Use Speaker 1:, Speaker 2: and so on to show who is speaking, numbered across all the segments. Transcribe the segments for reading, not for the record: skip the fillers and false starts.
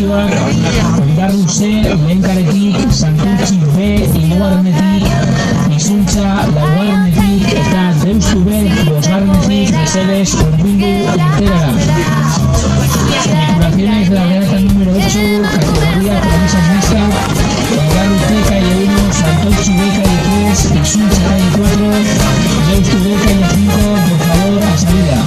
Speaker 1: Fundazioak Ondarruze lehenkaretik, Santurtzi B hirugarrenetik, Izuntza laugarrenetik eta Deustu B bosgarrenetik mesedez hurbildu irteera. Tripulaciones de la regata número 8, categoría Promesas Mixta, Ondarruze calle 1, Santurtzi B calle 3, Izuntza calle 4, Deustu B calle 5, por favor, a salida.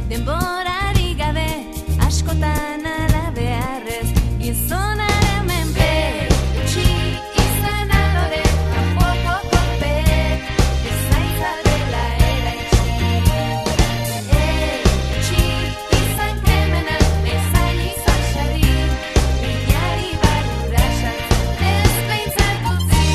Speaker 2: Denborari gabe, askotan ala beharrez, gizonaren menpe, utxi izan alore, kanpoko kolpe, ezaitza dela eraitsi. Utxi izan kemenak, ezai izan xari, bilari barura sartzen, ez behintzat utzi.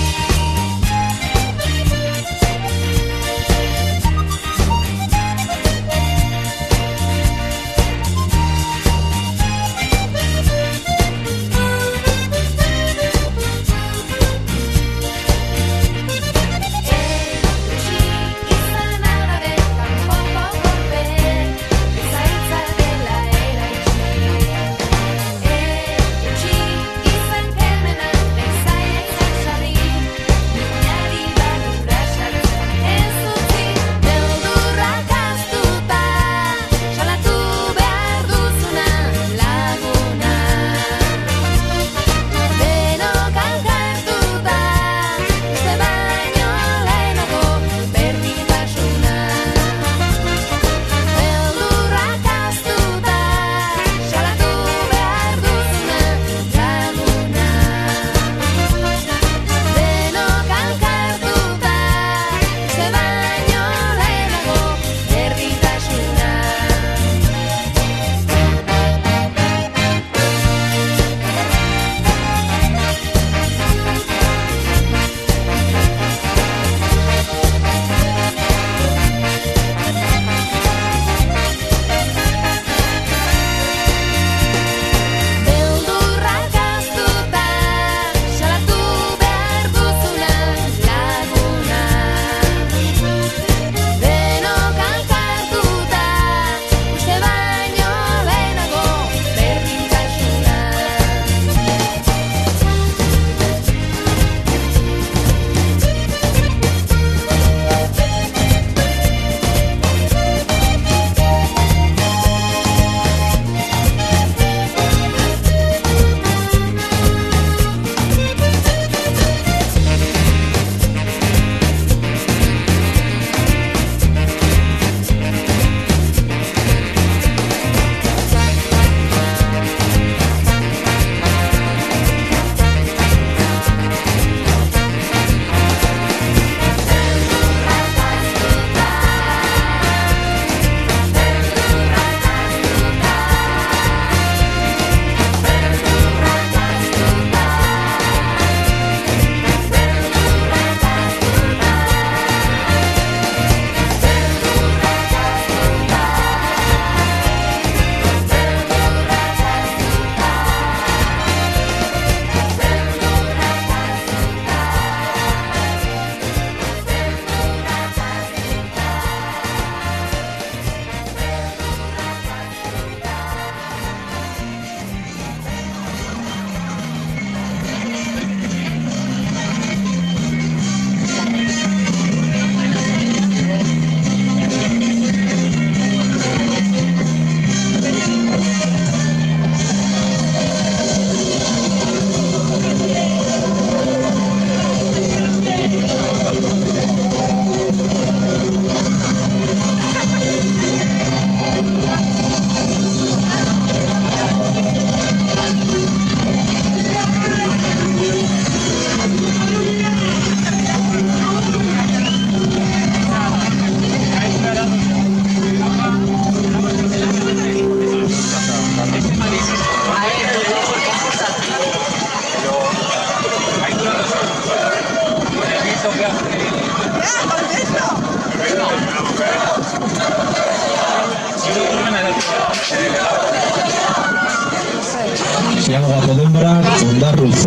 Speaker 3: Iago Gato denbora, Ondarru C,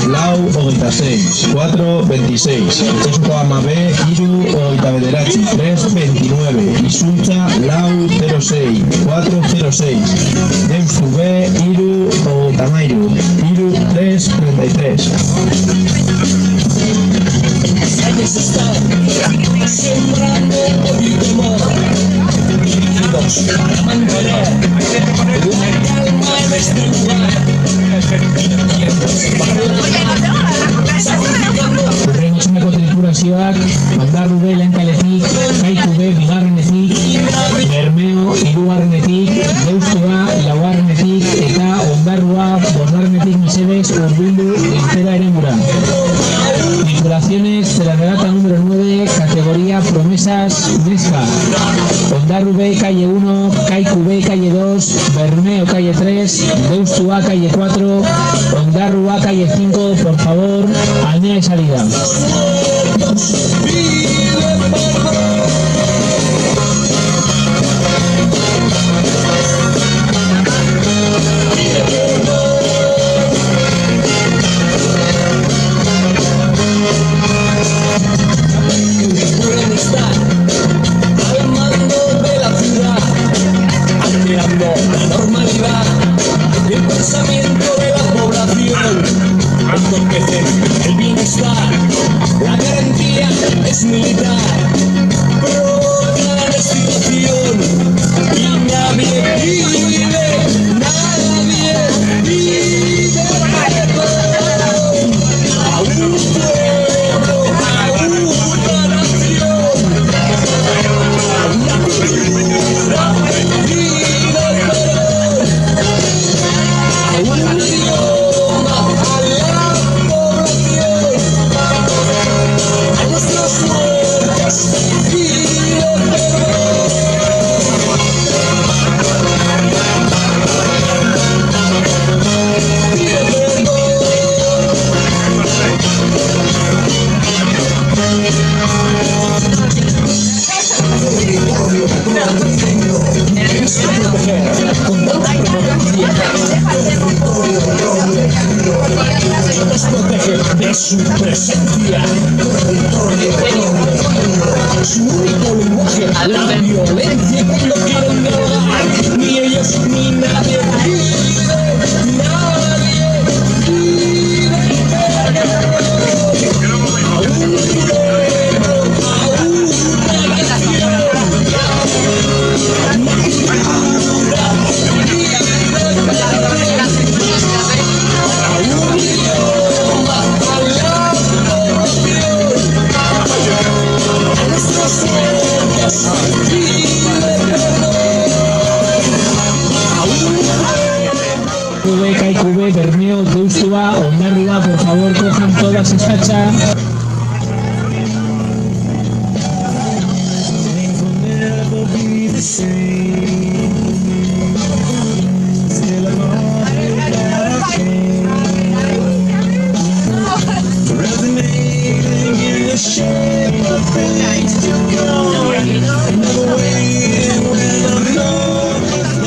Speaker 3: lau, 26, 4, 26. Itxasuko ama B, iru, 29, 3, 29. Izuntza, lau, 06, 4, 06. Deustu B, iru, 33, iru, 3, 33.
Speaker 4: Calles están sembrando odio y temor, dirigidos para mantener la calma en este lugar.
Speaker 1: Hurrengo txumeko triturazioak, Ondarru B lehenkaletik, Kaiku B bigarrenetik, Bermeo hirugarrenetik, Deustu A laugarrenetik eta Ondarrua bosgarrenetik mesedez hurbildu irtera eremura. Tripulaciones de la regata número 9, categoría Promesas Nesca. Ondarru B calle 1, Kaiku B calle 2, Bermeo calle 3, Deustu A calle 4, Ondarru A calle 5, por favor, aldea de salida.
Speaker 4: Pueden estar al mando de la ciudad, alterando la normalidad y el pensamiento de la población, entorpecen el bienestar, la garantía es militar, provocan la situación y nadie vive perdón a un pueblo, a una nación, a una cultura pide perdón, a un idioma, a la población, a nuestros muertos pide perdón. Pide nos protege de su presencia. Su único lenguaje, la violencia cuando quieren dialogar. Ni ellos ni nadie pide, nadie pide perdón. A un pueblo, a una nación, a una cultura pide perdón. A un idioma, a la población, a nuestros sueños pide perdón. A un
Speaker 1: V, Kaiku B, Bermeo, Deustu A, Ondarru A, por favor, cojan todas esa hacha.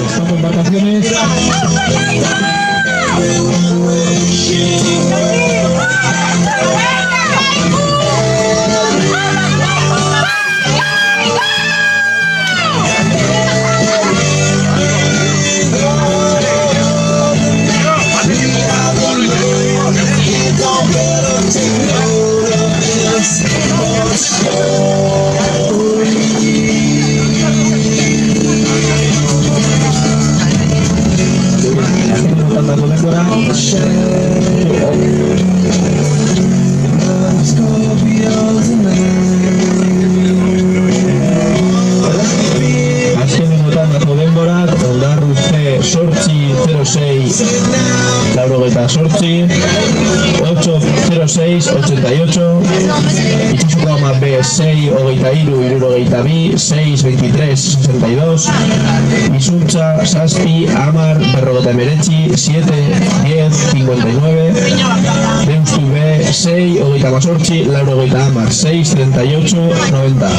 Speaker 1: Estamos en vacaciones. Sortzi 806 88 Itxasuko ama B 6 23 62 6 23 62 Izuntza Saspi Amar Berrogeta Emeretzi 7 10 59 Deustu B 6 28 Laurogeta Amar 6 38 90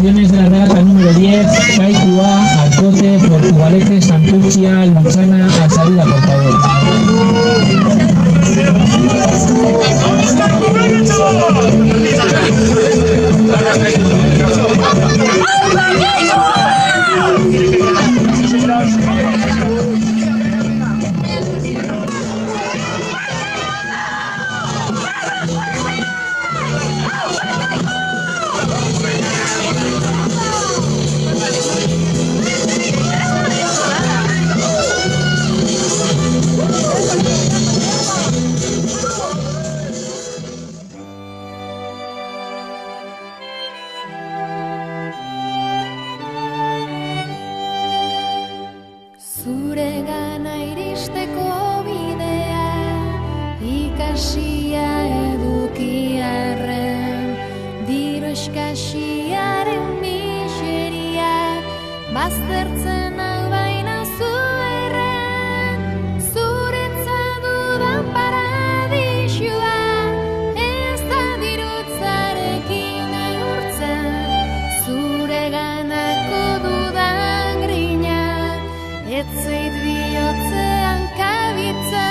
Speaker 1: Campeones de la regata número 10, Kaikua, Alcote, Portugalete, Santurcia, Luchana, a salida, por favor.
Speaker 2: Zuregana iristeko bidea ikasia edukiarren, diru eskasiaren miseriak baztertzen hau baina zuerren, zuretzat dudan paradisua ez da dirutzarekin neurtzen, zureganako dudan grina ez zait bihotzean kabitza.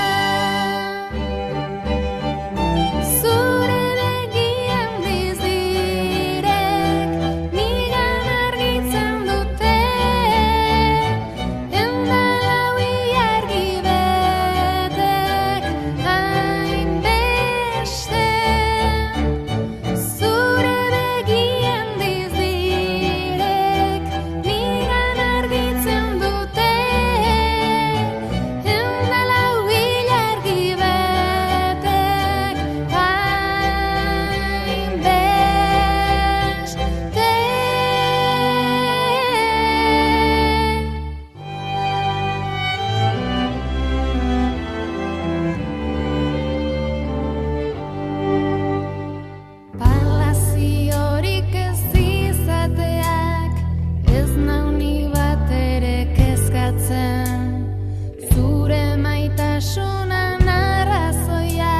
Speaker 2: Zure begian dizdirek nigan argitzen dute, endalau ilargi betek hainbeste. Zure begian dizdirek nigan argitzen dute, endalau ilargi betek hainbeste. Palaziorik ez izateak ez nau ni batere kezkatzen, zure maitasunan arrazoia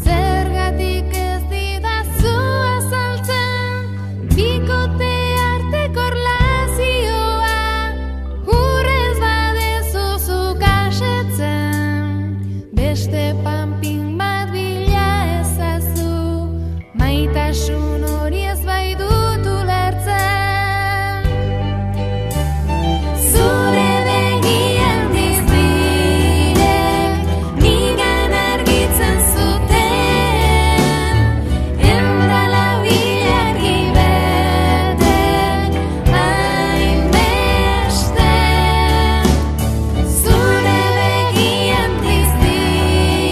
Speaker 2: zergatik ez didazu azaltzen, bikote arteko erlazioa urrez badezu zuk asetzen, beste panpin bat bila ezazu, maitasun hori ez bai dut ulertzen. Zure begian dizdirek nigan argitzen zuten, endalau ilargi betek hainbeste. Zure begian dizdirek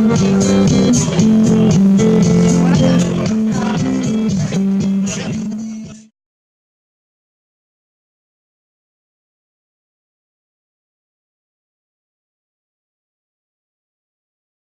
Speaker 4: Thank you.